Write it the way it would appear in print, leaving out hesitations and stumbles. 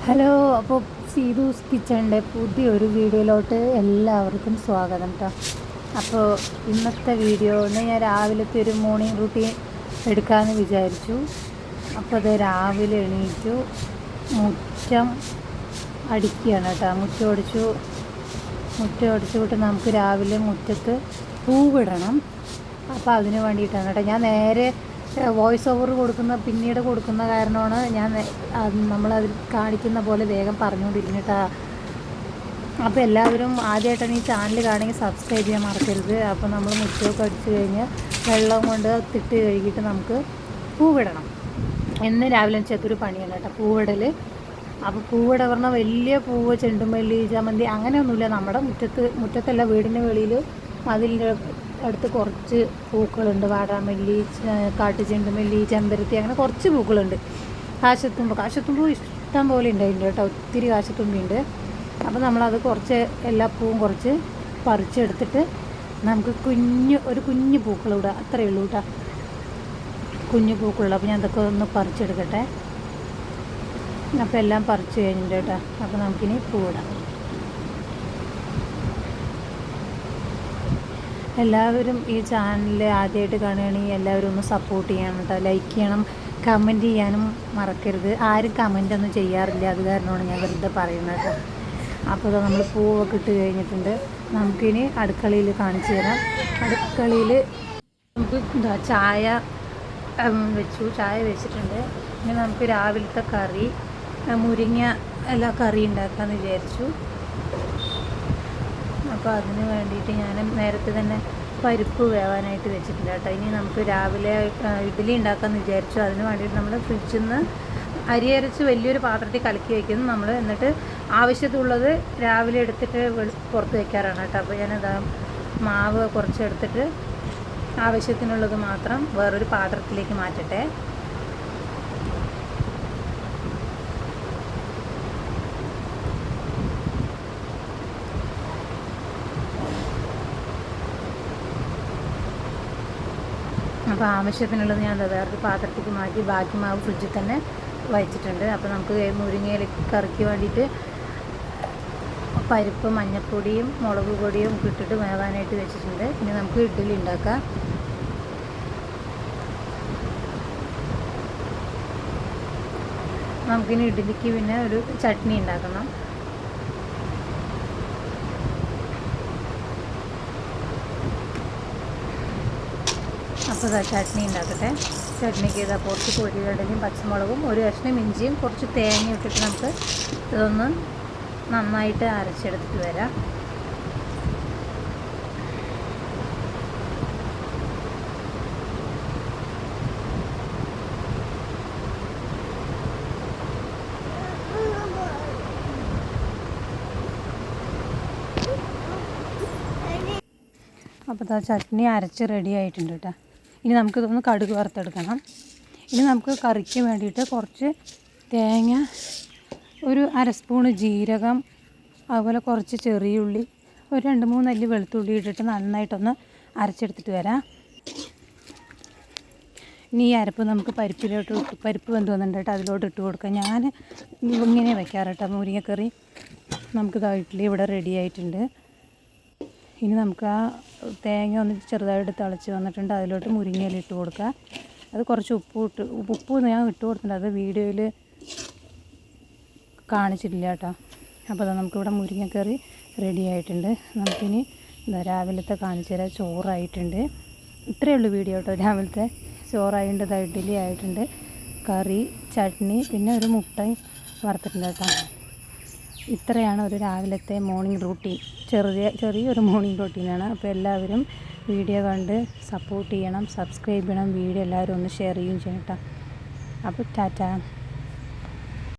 Hello, അപ്പോൾ സീതൂസ് കിച്ചണിൻ്റെ പുതിയൊരു വീഡിയോയിലോട്ട് എല്ലാവർക്കും സ്വാഗതം കേട്ടോ. അപ്പോൾ ഇന്നത്തെ വീഡിയോന്ന് ഞാൻ രാവിലത്തെ ഒരു മോർണിംഗ് റൂട്ടീൻ എടുക്കാമെന്ന് വിചാരിച്ചു. അപ്പോൾ അത് രാവിലെ എണീറ്റു മുറ്റം അടിക്കുകയാണ് കേട്ടോ. മുറ്റം അടിച്ചുവിട്ട് നമുക്ക് രാവിലെ മുറ്റത്ത് പൂവിടണം. അപ്പോൾ അതിന് വേണ്ടിയിട്ടാണ് കേട്ടോ ഞാൻ നേരെ വോയിസ് ഓവർ പിന്നീട് കൊടുക്കുന്ന കാരണമാണ് ഞാൻ നമ്മളതിൽ കാണിക്കുന്ന പോലെ വേഗം പറഞ്ഞുകൊണ്ടിരിക്കുന്നത്. അപ്പോൾ എല്ലാവരും ആദ്യമായിട്ടാണ് ഈ ചാനൽ കാണുമെങ്കിൽ സബ്സ്ക്രൈബ് ചെയ്യാൻ മറക്കരുത്. അപ്പോൾ നമ്മൾ മുറ്റമൊക്കെ അടിച്ച് കഴിഞ്ഞ് വെള്ളം കൊണ്ട് തിട്ട് കഴുകിയിട്ട് നമുക്ക് പൂവിടണം. എന്ന് രാവിലെ ചെത്തൊരു പണിയാണ് കേട്ടോ പൂവിടൽ. അപ്പോൾ പൂവിട പറഞ്ഞാൽ വലിയ പൂവ്, ചെണ്ടുമല്ലി, ജമന്തി അങ്ങനെയൊന്നുമില്ല. നമ്മുടെ മുറ്റത്തല്ല, വീടിൻ്റെ വെളിയിൽ മതിലിൻ്റെ അടുത്ത് കുറച്ച് പൂക്കളുണ്ട്. വാടാമല്ലി, കാട്ടുചെണ്ടുമല്ലി, ചെമ്പരത്തി, അങ്ങനെ കുറച്ച് പൂക്കളുണ്ട്. കാശത്തുമ്പൂ ഇഷ്ടം പോലെ ഉണ്ട് അതിൻ്റെ കേട്ടോ. ഒത്തിരി കാശത്തുമ്പിയുണ്ട്. അപ്പോൾ നമ്മളത് കുറച്ച് എല്ലാ പൂവും കുറച്ച് പറിച്ചെടുത്തിട്ട് നമുക്ക് ഒരു കുഞ്ഞു പൂക്കളിടുക, അത്രയേ ഉള്ളൂ കേട്ടോ. കുഞ്ഞു പൂക്കളുള്ള. അപ്പോൾ ഞാൻ അതൊക്കെ ഒന്ന് പറിച്ചെടുക്കട്ടെ. അപ്പോൾ എല്ലാം പറിച്ച് കഴിഞ്ഞിട്ട് കേട്ടോ. അപ്പോൾ നമുക്കിനി പൂവിടാം. എല്ലാവരും ഈ ചാനൽ ആദ്യമായിട്ട് കാണുകയാണെങ്കിൽ എല്ലാവരും ഒന്ന് സപ്പോർട്ട് ചെയ്യണം കേട്ടോ. ലൈക്ക് ചെയ്യണം, കമൻറ്റ് ചെയ്യാനും മറക്കരുത്. ആരും കമൻറ്റൊന്നും ചെയ്യാറില്ല, അത് കാരണമാണ് ഞാൻ വെറുതെ പറയുന്നത് കേട്ടോ. അപ്പോൾ നമ്മൾ പൂവൊക്കെ ഇട്ട് കഴിഞ്ഞിട്ടുണ്ട്. നമുക്കിനി അടുക്കളയിൽ കാണിച്ചു തരാം. അടുക്കളയിൽ നമുക്ക് ചായ വെച്ചിട്ടുണ്ട്. ഇനി നമുക്ക് രാവിലത്തെ കറി, മുരിങ്ങ എല്ലാ കറി ഉണ്ടാക്കാമെന്ന് വിചാരിച്ചു. അപ്പോൾ അതിന് വേണ്ടിയിട്ട് ഞാൻ നേരത്തെ തന്നെ പരിപ്പ് വേവാനായിട്ട് വെച്ചിട്ടുണ്ട് കേട്ടോ. ഇനി നമുക്ക് രാവിലെ ഇഡ്ഡലി ഉണ്ടാക്കാമെന്ന് വിചാരിച്ചു. അതിന് വേണ്ടിയിട്ട് നമ്മൾ ഫ്രിഡ്ജിൽ നിന്ന് അരി അരച്ച് വലിയൊരു പാത്രത്തിൽ കലക്കി വയ്ക്കുന്നു നമ്മൾ. എന്നിട്ട് ആവശ്യത്തിനുള്ളത് രാവിലെ എടുത്തിട്ട് പുറത്ത് വയ്ക്കാറാണ് കേട്ടോ. അപ്പോൾ ഞാനത് മാവ് കുറച്ചെടുത്തിട്ട് ആവശ്യത്തിനുള്ളത് മാത്രം വേറൊരു പാത്രത്തിലേക്ക് മാറ്റട്ടെ. അപ്പോൾ ആവശ്യത്തിനുള്ളത് ഞാൻ വേറൊരു പാത്രത്തേക്ക് മാറ്റി ബാക്കി മാവ് ഫ്രിഡ്ജിൽ തന്നെ വച്ചിട്ടുണ്ട്. അപ്പോൾ നമുക്ക് മുരിങ്ങയില കറിക്ക് വേണ്ടിയിട്ട് പരിപ്പ്, മഞ്ഞൾപ്പൊടിയും മുളക് പൊടിയും ഇട്ടിട്ട് വേവാനായിട്ട് വെച്ചിട്ടുണ്ട്. ഇനി നമുക്ക് ഇഡ്ഡലി ഉണ്ടാക്കാം. നമുക്കിനി ഇഡ്ഡലിക്ക് പിന്നെ ഒരു ചട്നി ഉണ്ടാക്കണം. അപ്പോൾ ചട്നി ഉണ്ടാക്കട്ടെ. ചട്നിക്ക് ഇതാ കുറച്ച് പൊടികടലയും പച്ചമുളകും ഒരു കഷ്ണം ഇഞ്ചിയും കുറച്ച് തേങ്ങ ഇട്ടിട്ട് നമുക്ക് ഇതൊന്ന് നന്നായിട്ട് അരച്ചെടുത്തിട്ട് വരാം. അപ്പോൾ ചട്നി അരച്ച് റെഡി ആയിട്ടുണ്ട് കേട്ടോ. ഇനി നമുക്കിതൊന്ന് കടുക് വറുത്തെടുക്കണം. ഇനി നമുക്ക് കറിക്ക് വേണ്ടിയിട്ട് കുറച്ച് തേങ്ങ, ഒരു അര സ്പൂണ് ജീരകം, അതുപോലെ കുറച്ച് ചെറിയുള്ളി, ഒരു 2-3 അല്ലി വെളുത്തുള്ളി ഇട്ടിട്ട് നന്നായിട്ടൊന്ന് അരച്ചെടുത്തിട്ട് വരാം. ഇനി ഈ അരപ്പ് നമുക്ക് പരിപ്പ് വെന്ത് വന്നിട്ട് കേട്ടോ അതിലോട്ട് ഇട്ട് കൊടുക്കാം. ഞാൻ ഇങ്ങനെ വയ്ക്കാറ് കേട്ടോ മുരിങ്ങക്കറി. നമുക്ക് ഇഡ്ഡലി ഇവിടെ റെഡി ആയിട്ടുണ്ട്. ഇനി നമുക്ക് ആ തേങ്ങ ഒന്ന് ചെറുതായിട്ട് തിളച്ച് വന്നിട്ടുണ്ട്. അതിലോട്ട് മുരിങ്ങയില ഇട്ട് കൊടുക്കുക. അത് കുറച്ച് ഉപ്പ് ഞാൻ ഇട്ട് കൊടുത്തിട്ടുണ്ട്, അത് വീഡിയോയിൽ കാണിച്ചിട്ടില്ല കേട്ടോ. അപ്പോൾ അത് നമുക്കിവിടെ മുരിങ്ങക്കറി റെഡി ആയിട്ടുണ്ട്. നമുക്കിനി രാവിലത്തെ കാണിച്ചു തരാം. ചോറായിട്ടുണ്ട്. ഇത്രയേ ഉള്ളൂ വീഡിയോ കേട്ടോ. രാവിലത്തെ ചോറായിട്ടുണ്ട്, ഇഡ്ഡലി ആയിട്ടുണ്ട്, കറി, ചട്നി, പിന്നെ ഒരു മുട്ടയും വറുത്തിട്ടുണ്ട് കേട്ടോ. ഇത്രയാണ് ഒരു രാവിലത്തെ മോർണിംഗ് റൂട്ടീൻ. ചെറിയൊരു മോർണിംഗ് റൂട്ടീനാണ്. അപ്പോൾ എല്ലാവരും വീഡിയോ കണ്ട് സപ്പോർട്ട് ചെയ്യണം, സബ്സ്ക്രൈബ് ചെയ്യണം. വീഡിയോ എല്ലാവരും ഒന്ന് ഷെയർ ചെയ്യുകയും ചെയ്യണം കേട്ടോ. അപ്പോൾ ടാറ്റാ.